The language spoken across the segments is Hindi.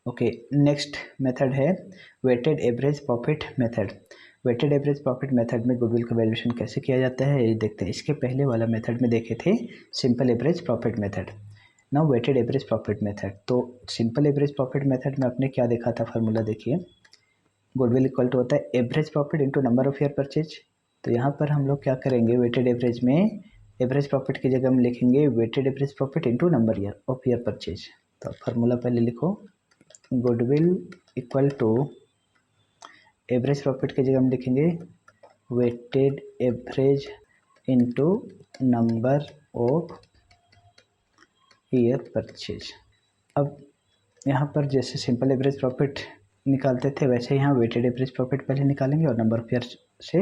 ओके, नेक्स्ट मेथड है weighted average profit method. Weighted average profit method में गुडविल का वैल्यूएशन कैसे किया जाता है ये देखते हैं। इसके पहले वाला मेथड में देखे थे simple average profit method, now weighted average profit method. तो सिंपल एवरेज प्रॉफिट मेथड में आपने क्या देखा था, फार्मूला देखिए, गुडविल इक्वल टू होता है average profit into number of year purchase. तो यहाँ पर हम लोग क्या करेंगे, वेटेड एवरेज में एवरेज प्रॉफिट की जगह हम लिखेंगे weighted average profit into number of year purchase. तो फार्मूला पहले लिखो, goodwill equal to average profit की जगह हम लिखेंगे weighted average into number of year purchase. अब यहाँ पर जैसे सिंपल एवरेज प्रॉफिट निकालते थे वैसे यहाँ वेटेड एवरेज प्रॉफिट पहले निकालेंगे और नंबर ऑफ ईयर से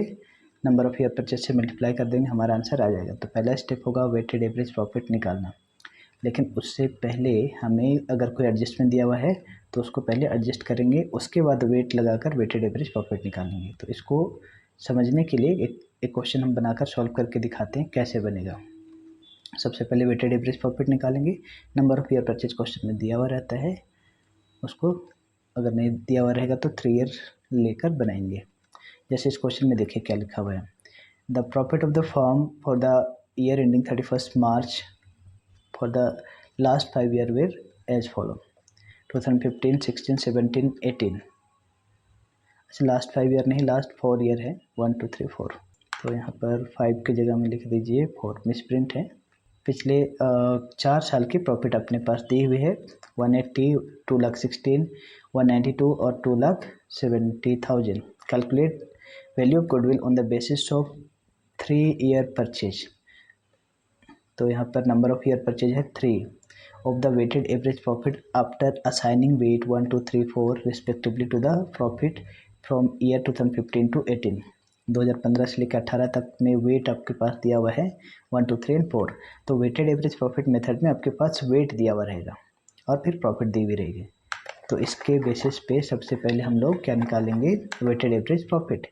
नंबर ऑफ ईयर परचेज से मल्टीप्लाई कर देंगे, हमारा आंसर आ जाएगा। तो पहला स्टेप होगा वेटेड एवरेज प्रॉफिट निकालना, लेकिन उससे पहले हमें अगर कोई एडजस्टमेंट दिया हुआ है तो उसको पहले एडजस्ट करेंगे, उसके बाद वेट लगाकर वेटेड एवरेज प्रॉफिट निकालेंगे। तो इसको समझने के लिए एक क्वेश्चन हम बनाकर सॉल्व करके दिखाते हैं कैसे बनेगा। सबसे पहले वेटेड एवरेज प्रॉफिट निकालेंगे, number of year purchase question में दिया हुआ रहता है, उसको अगर नहीं दिया हुआ रहेगा तो 3 ईयर लेकर बनाएंगे। जैसे इस क्वेश्चन में देखिए क्या लिखा हुआ है, the profit of the firm for the year ending 31 March for the last 5 year were as follow 2015, 16, 17, 18। अच्छा, लास्ट 5 ईयर नहीं, लास्ट 4 ईयर है, 1 2 3 4। तो यहाँ पर 5 की जगह में लिख दीजिए 4, मिस प्रिंट है। पिछले 4 साल की प्रॉफिट अपने पास दी हुई है 180, 2,16,000, 192 और 2,70,000। Calculate value of goodwill on the basis of 3 year purchase. तो यहाँ पर नंबर ऑफ ईयर परचेज है 3 of the weighted average profit after assigning weight 1 2 3 4 respectively to the profit from year 2015 to 18। 2015 से लेकर 18 तक में वेट आपके पास दिया हुआ है 1 2 3 4। तो वेटेड एवरेज प्रॉफिट मेथड में आपके पास वेट दिया हुआ रहेगा और फिर प्रॉफिट दी हुई रहेगी। तो इसके बेसिस पे सबसे पहले हम लोग क्या निकालेंगे, वेटेड एवरेज प्रॉफिट।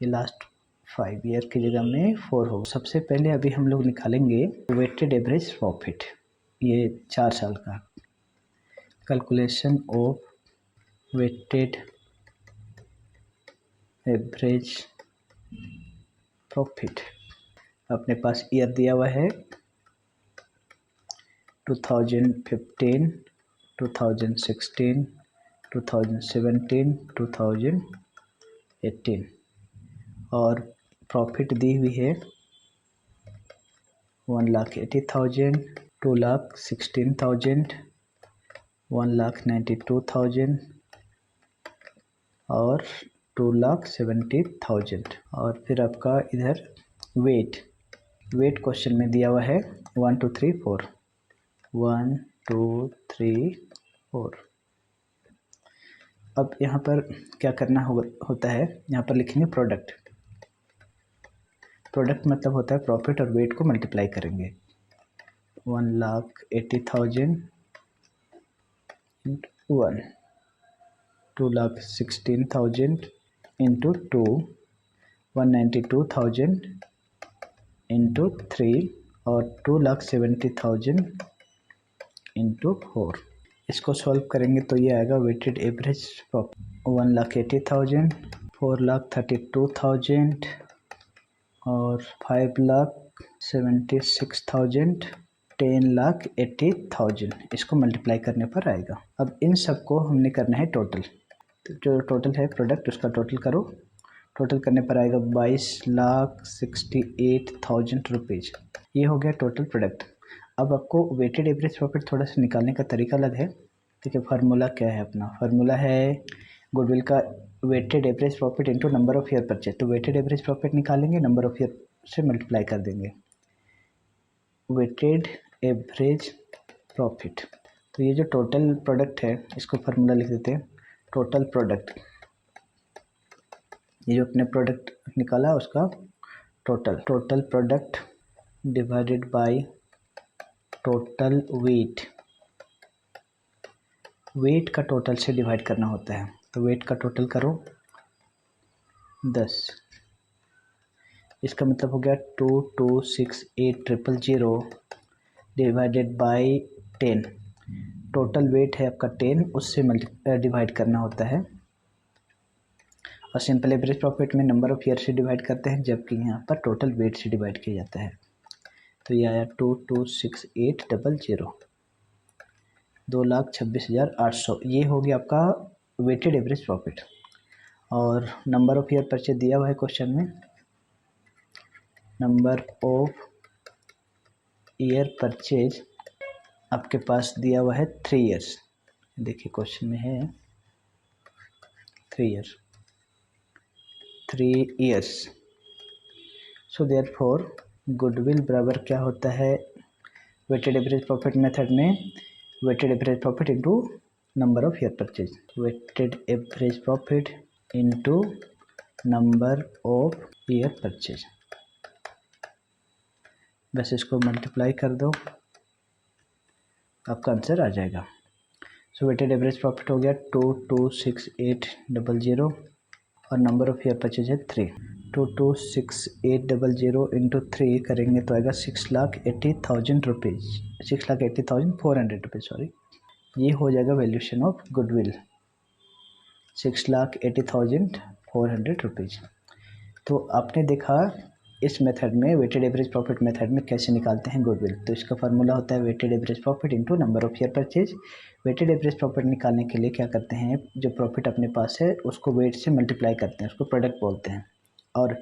ये लास्ट 5 ईयर की जगह में 4 होगा। सबसे पहले अभी हम लोग निकालेंगे वेटेड एवरेज प्रॉफिट, ये 4 साल का। Calculation of weighted average profit, अपने पास ईयर दिया हुआ है 2015, 2016, 2017, 2018 और प्रॉफिट दी हुई है 1,80,000, 2,16,000, 1,92,000 और 2,70,000। और फिर आपका इधर वेट क्वेश्चन में दिया हुआ है 1 2 3 4, 1 2 3 4। अब यहाँ पर क्या करना होता है, यहाँ पर लिखेंगे प्रोडक्ट मतलब होता है प्रॉफिट और वेट को मल्टीप्लाई करेंगे। 1,80,000 इंटू 1, 2,16,000 इंटू 2, 192,000 इंटू 3 और 2,70,000 इंटू 4। इसको सॉल्व करेंगे तो ये आएगा वेटेड एवरेज प्रॉफिट 1,80,000, 4,32,000 और 5,76,000, 10,80,000। इसको मल्टीप्लाई करने पर आएगा। अब इन सबको हमने करना है टोटल, तो जो टोटल है प्रोडक्ट उसका टोटल करो, टोटल करने पर आएगा 22,68,000 रुपीज़। ये हो गया टोटल प्रोडक्ट। अब आपको वेटेड एवरेज प्रॉफिट थोड़ा सा निकालने का तरीका अलग है। ठीक है, फार्मूला क्या है अपना, फार्मूला है गुडविल का weighted average profit into number of year purchase. तो वेटेड एवरेज प्रॉफिट निकालेंगे, नंबर ऑफ ईयर से मल्टीप्लाई कर देंगे, वेटेड एवरेज प्रॉफिट। तो ये जो टोटल प्रोडक्ट है इसको फार्मूला लिख देते हैं टोटल प्रोडक्ट। ये जो अपने प्रोडक्ट निकाला उसका total product divided by total weight का टोटल से डिवाइड करना होता है। तो वेट का टोटल करो 10, इसका मतलब हो गया 2268,000 डिवाइडेड बाय 10। टोटल वेट है आपका 10, उससे डिवाइड करना होता है। और सिंपल एवरेज प्रॉफिट में नंबर ऑफ ईयर से डिवाइड करते हैं, जबकि यहाँ पर टोटल वेट से डिवाइड किया जाता है। तो ये आया 226800, 2,26,800। ये हो गया आपका वेटेड एवरेज प्रॉफिट। और नंबर ऑफ ईयर परचेज दिया हुआ है क्वेश्चन में, नंबर ऑफ ईयर परचेज आपके पास दिया हुआ है 3 ईयर्स। देखिए क्वेश्चन में है 3 ईयर्स। सो देयरफॉर गुडविल बराबर क्या होता है वेटेड एवरेज प्रॉफिट मेथड में, weighted average profit into number of year purchase, weighted average profit into number of year purchase. बस इसको मल्टीप्लाई कर दो, आपका आंसर आ जाएगा। सो वेटेड एवरेज प्रॉफिट हो गया 226800 और नंबर ऑफ ईयर परचेज है 3। 226800 इंटू 3 करेंगे तो आएगा 6,80,000 रुपीज़, 6,80,400 रुपीज़, सॉरी। ये हो जाएगा वैल्यूशन ऑफ गुडविल, 6,80,400 रुपीज़। तो आपने देखा इस मेथड में, वेटेड एवरेज प्रॉफिट मेथड में कैसे निकालते हैं गुडविल। तो इसका फार्मूला होता है weighted average profit into number of year purchase. Weighted average profit निकालने के लिए क्या करते हैं, जो प्रॉफिट अपने पास है उसको वेट से मल्टीप्लाई करते हैं, उसको प्रोडक्ट बोलते हैं। और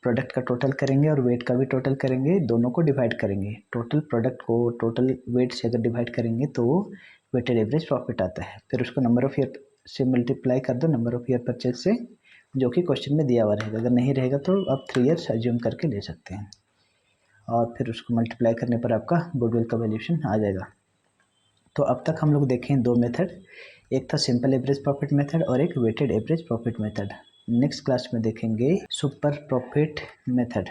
प्रोडक्ट का टोटल करेंगे और वेट का भी टोटल करेंगे, दोनों को डिवाइड करेंगे। टोटल प्रोडक्ट को टोटल वेट से अगर डिवाइड करेंगे तो वेटेड एवरेज प्रॉफिट आता है। फिर उसको नंबर ऑफ ईयर से मल्टीप्लाई कर दो, नंबर ऑफ ईयर परचेज से, जो कि क्वेश्चन में दिया हुआ रहेगा। अगर नहीं रहेगा तो आप 3 ईयर्स अज्यूम करके ले सकते हैं, और फिर उसको मल्टीप्लाई करने पर आपका गुडविल का वैल्यूशन आ जाएगा। तो अब तक हम लोग देखें 2 मेथड, एक था सिंपल एवरेज प्रॉफिट मेथड और एक weighted average profit method. Next class में देखेंगे सुपर प्रॉफिट मेथड।